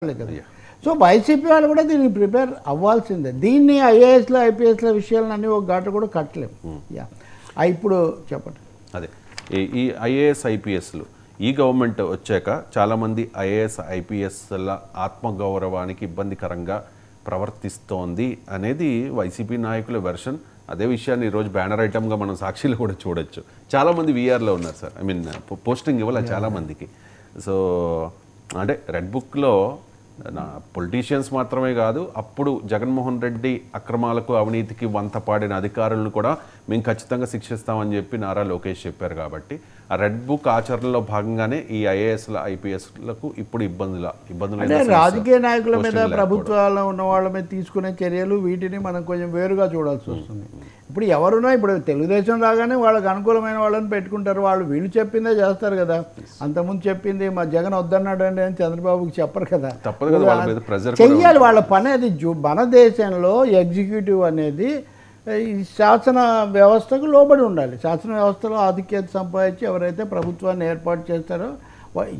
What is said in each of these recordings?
కదా. So YCP వాళ్ళు కూడా దీనికి ప్రిపేర్ అవ్వాల్సిందే. దీన్ని ఐఏఎస్లో ఐపీఎస్ల విషయాలన్నీ ఒక ఘాట కూడా కట్టలేము. ఇప్పుడు చెప్పండి. అదే ఈ ఐఏఎస్ ఐపీఎస్లు ఈ గవర్నమెంట్ వచ్చాక చాలామంది ఐఏఎస్ ఐపీఎస్ల ఆత్మగౌరవానికి ఇబ్బందికరంగా ప్రవర్తిస్తోంది అనేది వైసీపీ నాయకుల వెర్షన్. అదే విషయాన్ని ఈరోజు బ్యానర్ ఐటమ్గా మనం సాక్షిలో కూడా చూడొచ్చు. చాలామంది వీఆర్లో ఉన్నారు సార్. పోస్టింగ్ ఇవ్వాలి చాలామందికి. సో అంటే రెడ్ బుక్లో పొలిటీషియన్స్ మాత్రమే కాదు, అప్పుడు జగన్మోహన్ రెడ్డి అక్రమాలకు అవినీతికి వంత పాడిన అధికారులను కూడా మేము ఖచ్చితంగా శిక్షిస్తామని చెప్పి నారా లోకేష్ చెప్పారు. కాబట్టి ఆ రెడ్ బుక్ ఆచరణలో భాగంగానే ఈ ఐఏఎస్ల ఐపీఎస్లకు ఇప్పుడు ఇబ్బందులు రాజకీయ నాయకుల మీద ప్రభుత్వాల్లో ఉన్న వాళ్ళ మీద తీసుకునే చర్యలు వీటిని మనం కొంచెం వేరుగా చూడాల్సి వస్తుంది. ఇప్పుడు ఎవరున్నా ఇప్పుడు తెలుగుదేశం రాగానే వాళ్ళకి అనుకూలమైన వాళ్ళని పెట్టుకుంటారు. వాళ్ళు వీళ్ళు చెప్పిందే చేస్తారు కదా. అంతకుముందు చెప్పింది మా జగన్ వద్దన్నాడు అండి అని చంద్రబాబుకి చెప్పరు కదా. చెయ్యాలి వాళ్ళ పని. అది మన దేశంలో ఎగ్జిక్యూటివ్ అనేది ఈ శాసన వ్యవస్థకు లోబడి ఉండాలి. శాసన వ్యవస్థలో ఆధిక్యత సంపాదించి ఎవరైతే ప్రభుత్వాన్ని ఏర్పాటు చేస్తారో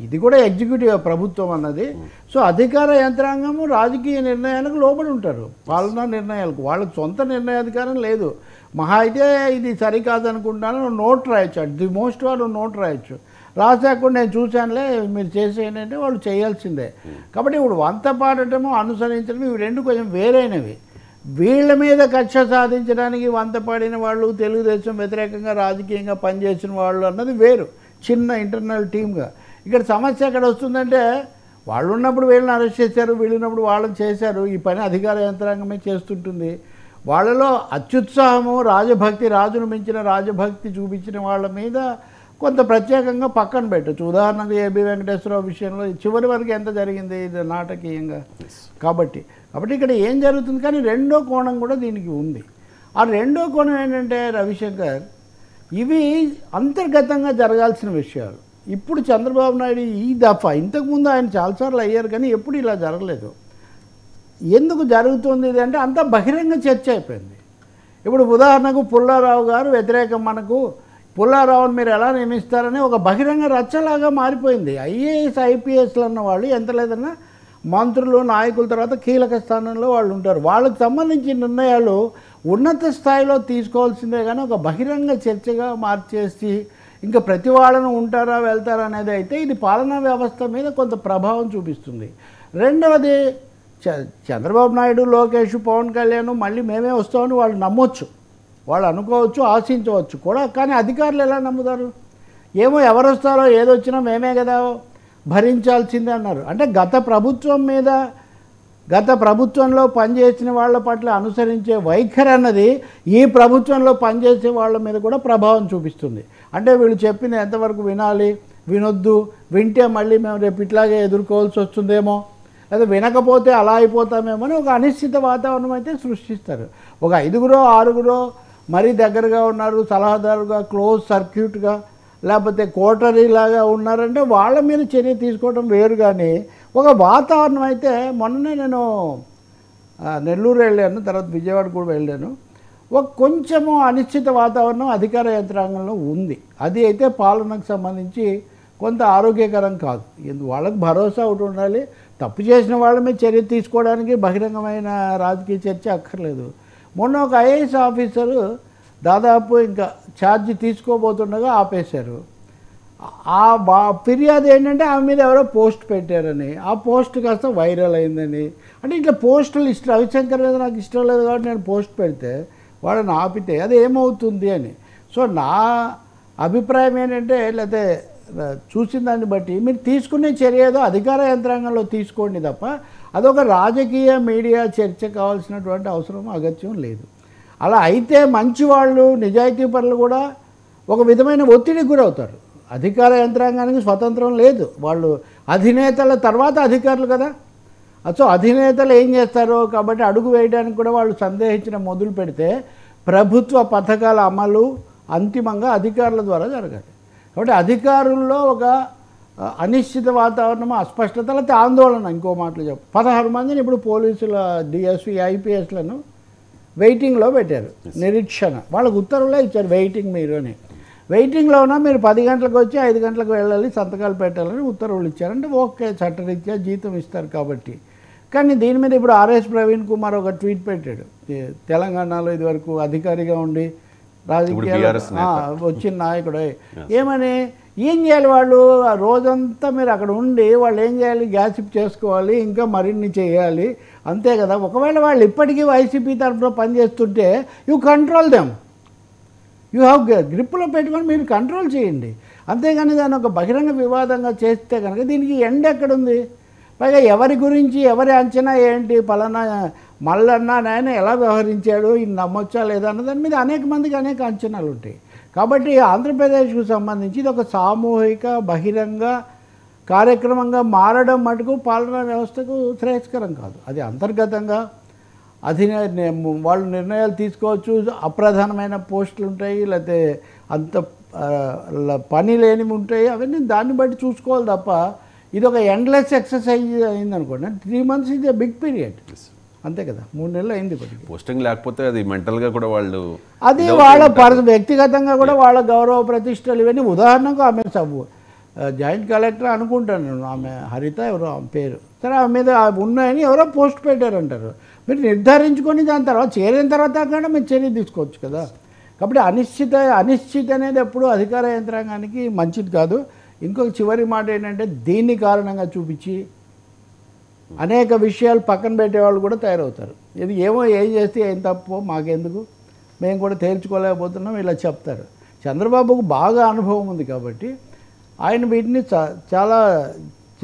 ఇది కూడా ఎగ్జిక్యూటివ్ ప్రభుత్వం అన్నది. సో అధికార యంత్రాంగము రాజకీయ నిర్ణయాలకు లోబడి ఉంటారు. పాలనా నిర్ణయాలకు వాళ్ళకి సొంత నిర్ణయాధికారం లేదు. మహా అయితే ఇది సరికాదనుకుంటాను నోట్ రాయొచ్చు. ది మోస్ట్ వాళ్ళు నోట్ రాయొచ్చు. రాసాకుండా నేను చూశానులే మీరు చేసేయండి అంటే వాళ్ళు చేయాల్సిందే. కాబట్టి ఇప్పుడు వంత పాడటము అనుసరించడం ఇవి రెండు కొంచెం వేరైనవి. వీళ్ళ మీద కక్ష సాధించడానికి వంత పాడిన వాళ్ళు, తెలుగుదేశం వ్యతిరేకంగా రాజకీయంగా పనిచేసిన వాళ్ళు అన్నది వేరు, చిన్న ఇంటర్నల్ టీమ్గా. ఇక్కడ సమస్య ఎక్కడ వస్తుందంటే వాళ్ళు ఉన్నప్పుడు వీళ్ళని అరెస్ట్ చేశారు, వీళ్ళు ఉన్నప్పుడు వాళ్ళని చేశారు. ఈ పని అధికార యంత్రాంగమే చేస్తుంటుంది. వాళ్ళలో అత్యుత్సాహము, రాజభక్తి, రాజును మించిన రాజభక్తి చూపించిన వాళ్ళ మీద కొంత ప్రత్యేకంగా పక్కన పెట్టచ్చు. ఉదాహరణకు ఏబి వెంకటేశ్వరరావు విషయంలో చివరి వరకు ఎంత జరిగింది ఇది నాటకీయంగా. కాబట్టి ఇక్కడ ఏం జరుగుతుంది. కానీ రెండో కోణం కూడా దీనికి ఉంది. ఆ రెండో కోణం ఏంటంటే రవిశంకర్, ఇవి అంతర్గతంగా జరగాల్సిన విషయాలు. ఇప్పుడు చంద్రబాబు నాయుడు ఈ దఫా, ఇంతకుముందు ఆయన చాలాసార్లు అయ్యారు కానీ ఎప్పుడు ఇలా జరగలేదు. ఎందుకు జరుగుతుంది ఇది అంటే అంతా బహిరంగ చర్చ అయిపోయింది. ఇప్పుడు ఉదాహరణకు పుల్లారావు గారు వ్యతిరేకం, మనకు పుల్లారావుని మీరు ఎలా నియమిస్తారని ఒక బహిరంగ రచ్చలాగా మారిపోయింది. ఐఏఎస్ ఐపీఎస్లు అన్న వాళ్ళు ఎంత లేదన్నా మంత్రులు, నాయకుల తర్వాత కీలక స్థానంలో వాళ్ళు ఉంటారు. వాళ్ళకి సంబంధించిన నిర్ణయాలు ఉన్నత స్థాయిలో తీసుకోవాల్సిందే కానీ ఒక బహిరంగ చర్చగా మార్చేసి ఇంకా ప్రతి వాళ్ళను ఉంటారా వెళ్తారా అనేది అయితే ఇది పాలనా వ్యవస్థ మీద కొంత ప్రభావం చూపిస్తుంది. రెండవది, చంద్రబాబు నాయుడు, లోకేష్, పవన్ కళ్యాణ్ మళ్ళీ మేమే వస్తామని వాళ్ళు నమ్మొచ్చు, వాళ్ళు అనుకోవచ్చు, ఆశించవచ్చు కూడా. కానీ అధికారులు ఎలా నమ్ముతారు? ఏమో ఎవరు వస్తారో ఏదొచ్చినా మేమే కదా భరించాల్సిందే అన్నారు. అంటే గత ప్రభుత్వంలో పనిచేసిన వాళ్ళ పట్ల అనుసరించే వైఖరి అన్నది ఈ ప్రభుత్వంలో పనిచేసే వాళ్ళ మీద కూడా ప్రభావం చూపిస్తుంది. అంటే వీళ్ళు చెప్పింది ఎంతవరకు వినాలి, వినొద్దు, వింటే మళ్ళీ మేము రేపు ఇట్లాగే ఎదుర్కోవాల్సి వస్తుందేమో, లేదా వినకపోతే అలా అయిపోతామేమో అని ఒక అనిశ్చిత వాతావరణం అయితే సృష్టిస్తారు. ఒక 5గురో 6గురో మరీ దగ్గరగా ఉన్నారు, సలహాదారుగా, క్లోజ్ సర్క్యూట్గా, లేకపోతే కోటరీలాగా ఉన్నారంటే వాళ్ళ మీద చర్య తీసుకోవడం వేరు. కానీ ఒక వాతావరణం అయితే, మొన్ననే నేను నెల్లూరు వెళ్ళాను, తర్వాత విజయవాడ కూడా వెళ్ళాను. ఒక కొంచెము అనిశ్చిత వాతావరణం అధికార యంత్రాంగంలో ఉంది. అది అయితే పాలనకు సంబంధించి కొంత ఆరోగ్యకరం కాదు. వాళ్ళకి భరోసా ఒకటి ఉండాలి. తప్పు చేసిన వాళ్ళ మీద చర్య తీసుకోవడానికి బహిరంగమైన రాజకీయ చర్చ అక్కర్లేదు. మొన్న ఒక ఐఏఎస్ ఆఫీసరు దాదాపు ఇంకా ఛార్జీ తీసుకోబోతుండగా ఆపేశారు. ఆ ఫిర్యాదు ఏంటంటే ఆమె మీద ఎవరో పోస్ట్ పెట్టారని, ఆ పోస్ట్ కాస్త వైరల్ అయిందని. అంటే ఇట్లా పోస్టులు ఇష్టం, రవిశంకర్ మీద నాకు ఇష్టం లేదు కాబట్టి నేను పోస్ట్ పెడితే వాళ్ళని ఆపితే అది ఏమవుతుంది అని. సో నా అభిప్రాయం ఏంటంటే, లేకపోతే చూసిన దాన్ని బట్టి మీరు తీసుకునే చర్య ఏదో అధికార యంత్రాంగంలో తీసుకోండి తప్ప అదొక రాజకీయ మీడియా చర్చ కావాల్సినటువంటి అవసరం అగత్యం లేదు. అలా అయితే మంచి వాళ్ళు, నిజాయితీ పరులు కూడా ఒక విధమైన ఒత్తిడికి గురవుతారు. అధికార యంత్రాంగానికి స్వతంత్రం లేదు. వాళ్ళు అధినేతల తర్వాత అధికారులు కదా. సో అధినేతలు ఏం చేస్తారో కాబట్టి అడుగు వేయడానికి కూడా వాళ్ళు సందేహించిన మొదలు పెడితే ప్రభుత్వ పథకాల అమలు అంతిమంగా అధికారుల ద్వారా జరగాలి. కాబట్టి అధికారుల్లో ఒక అనిశ్చిత వాతావరణం, అస్పష్టత, లేకపోతే ఆందోళన. ఇంకో మాటలు చెప్పు, 16 మందిని ఇప్పుడు పోలీసుల డిఎస్పీ ఐపీఎస్లను వెయిటింగ్లో పెట్టారు, నిరీక్షణ. వాళ్ళకు ఉత్తర్వులే ఇచ్చారు వెయిటింగ్ మీరు అని. వెయిటింగ్లో ఉన్నా మీరు 10 గంటలకు వచ్చి 5 గంటలకు వెళ్ళాలి, సంతకాలు పెట్టాలని ఉత్తర్వులు ఇచ్చారంటే ఓకే, చట్టరీత్యా జీతం ఇస్తారు కాబట్టి. కానీ దీని మీద ఇప్పుడు ఆర్ఎస్ ప్రవీణ్ కుమార్ ఒక ట్వీట్ పెట్టాడు. తెలంగాణలో ఇదివరకు అధికారిగా ఉండి రాజకీయాలు వచ్చిన నాయకుడు ఏమని, ఏం చేయాలి వాళ్ళు రోజంతా మీరు అక్కడ ఉండి వాళ్ళు ఏం చేయాలి, గ్యాసిప్ చేసుకోవాలి, ఇంకా మరిన్ని చేయాలి, అంతే కదా. ఒకవేళ వాళ్ళు ఇప్పటికీ వైసీపీ తరఫున పనిచేస్తుంటే you control them, you have గ్రిప్లో పెట్టుకొని మీరు కంట్రోల్ చేయండి, అంతేగాని దాన్ని ఒక బహిరంగ వివాదంగా చేస్తే కనుక దీనికి ఎండ్ ఎక్కడుంది? పైగా ఎవరి గురించి ఎవరి అంచనా ఏంటి, పలానా మల్లన్న నాయన ఎలా వ్యవహరించాడు, ఇది నమ్మొచ్చా లేదా అన్న దాని మీద అనేక మందికి అనేక అంచనాలు ఉంటాయి. కాబట్టి ఆంధ్రప్రదేశ్కు సంబంధించి ఇది ఒక సామూహిక బహిరంగ కార్యక్రమంగా మారడం మటుకు పాలనా వ్యవస్థకు శ్రేయస్కరం కాదు. అది అంతర్గతంగా వాళ్ళు నిర్ణయాలు తీసుకోవచ్చు, అప్రధానమైన పోస్టులు ఉంటాయి, లేకపోతే అంత పని లేనివి ఉంటాయి, అవన్నీ దాన్ని బట్టి చూసుకోవాలి తప్ప ఇది ఒక ఎండ్లెస్ ఎక్సర్సైజ్ అయిందనుకోండి. 3 months ఇది బిగ్ పీరియడ్, అంతే కదా. 3 నెలలు అయింది ఇప్పటికి. పోస్టింగ్ లేకపోతే అది మెంటల్గా కూడా వాళ్ళు అది వాళ్ళ వ్యక్తిగతంగా కూడా వాళ్ళ గౌరవ ప్రతిష్టలు ఇవన్నీ. ఉదాహరణకు ఆమె జాయింట్ కలెక్టర్ అనుకుంటాను నేను, ఆమె హరిత ఎవరో ఆమె పేరు, సరే ఆమె మీద ఉన్నాయని ఎవరో పోస్ట్ పెట్టారంటారు. మీరు నిర్ధారించుకొని దాని తర్వాత చేరిన తర్వాత కాకుండా మీరు చర్య తీసుకోవచ్చు కదా. కాబట్టి అనిశ్చిత అనేది ఎప్పుడు అధికార యంత్రాంగానికి మంచిది కాదు. ఇంకొక చివరి మాట ఏంటంటే, దీన్ని కారణంగా చూపించి అనేక విషయాలు పక్కన పెట్టేవాళ్ళు కూడా తయారవుతారు. ఇది ఏం చేస్తే ఏం తప్పో మాకెందుకు, మేము కూడా తేల్చుకోలేకపోతున్నాం ఇలా చెప్తారు. చంద్రబాబుకు బాగా అనుభవం ఉంది కాబట్టి ఆయన వీటిని చాలా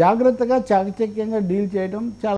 జాగ్రత్తగా చాకచక్యంగా డీల్ చేయడం చాలా